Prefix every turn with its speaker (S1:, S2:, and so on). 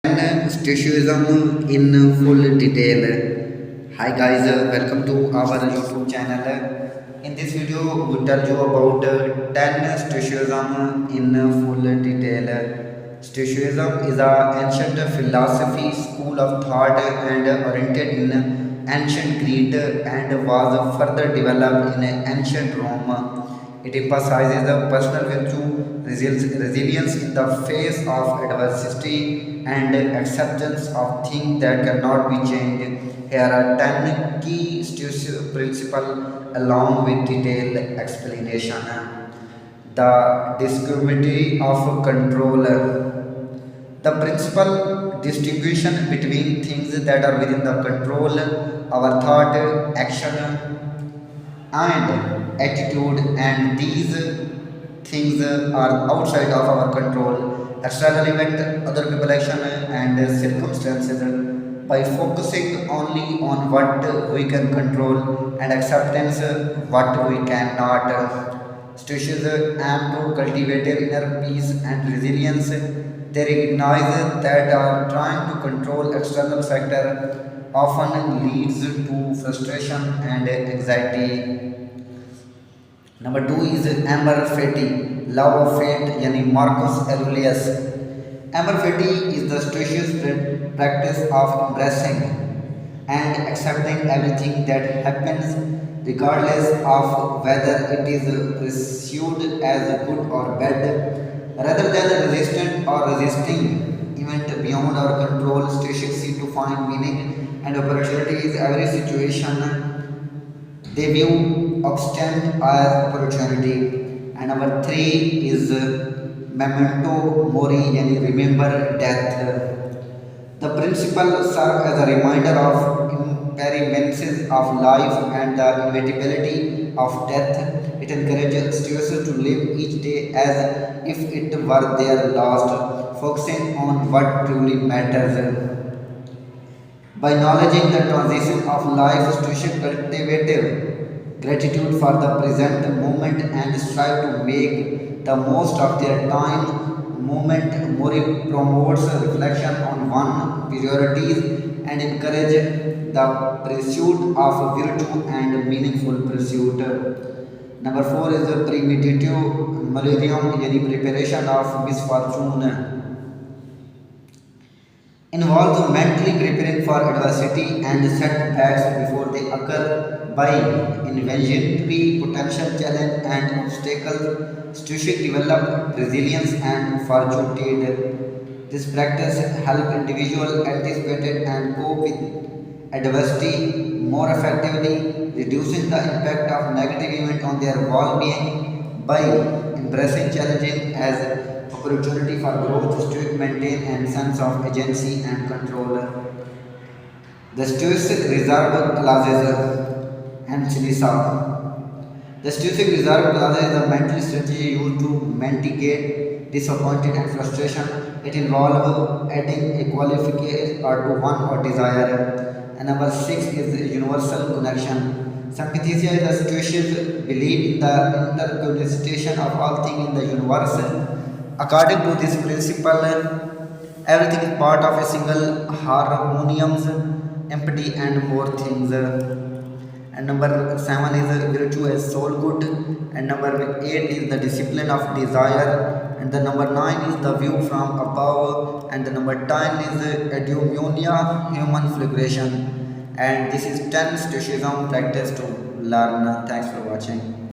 S1: Stoicism in full detail. Hi guys, welcome to our YouTube channel. In this video, we tell you about 10 Stoicism in full detail. Stoicism is an ancient philosophy school of thought and oriented in ancient Greece and was further developed in ancient Rome. It emphasizes the personal virtue, resilience in the face of adversity, and acceptance of things that cannot be changed. Here are 10 key principles along with detailed explanation. The discriminatory of control. The principal distinction between things that are within the control, our thought, action, and attitude, and these things are outside of our control, external event, other people action and circumstances. By focusing only on what we can control and acceptance what we cannot, stoicism aim to cultivate inner peace and resilience. They recognize that trying to control external factor often leads to frustration and anxiety. Number two is Amber Fati, Love of Fate, yani Marcus Aurelius. Amber Fati is the stoic practice of embracing and accepting everything that happens, regardless of whether it is perceived as good or bad, rather than resistant or resisting event beyond our control. Stoics seek to find meaning and opportunities every situation. They view obstacle as opportunity. And number three is memento mori, yani remember death. The principle serves as a reminder of impermanence of life and the inevitability of death. It encourages students to live each day as if it were their last, focusing on what truly matters. By acknowledging the transition of life, students cultivate gratitude for the present moment and strive to make the most of their time. Moment Mori promotes reflection on one priorities and encourage the pursuit of virtue and meaningful pursuit. Number four is premeditative maladium, yani preparation of misfortune. Involves mentally preparing for adversity and setbacks before they occur. By inventory potential challenge and obstacles, students develop resilience and fortitude. This practice helps individuals anticipate and cope with adversity more effectively, reducing the impact of negative events on their well-being. By embracing challenges as opportunity for growth, students maintain a sense of agency and control. The Stoic Reserve Clauses and Silisa. The Stoic Reserve Clause is a mental strategy used to mitigate disappointment and frustration. It involves adding a qualifier to one or desire. And number six is universal connection. Sympathesia is a Stoic belief in the interconnection of all things in the universe. According to this principle, everything is part of a single harmonious, empty and more things. And number seven is virtue as soul good. And number eight is the discipline of desire. And the number nine is the view from above. And the number 10 is eudaimonia, human flagellation. And this is 10 stoicism practice to learn. Thanks for watching.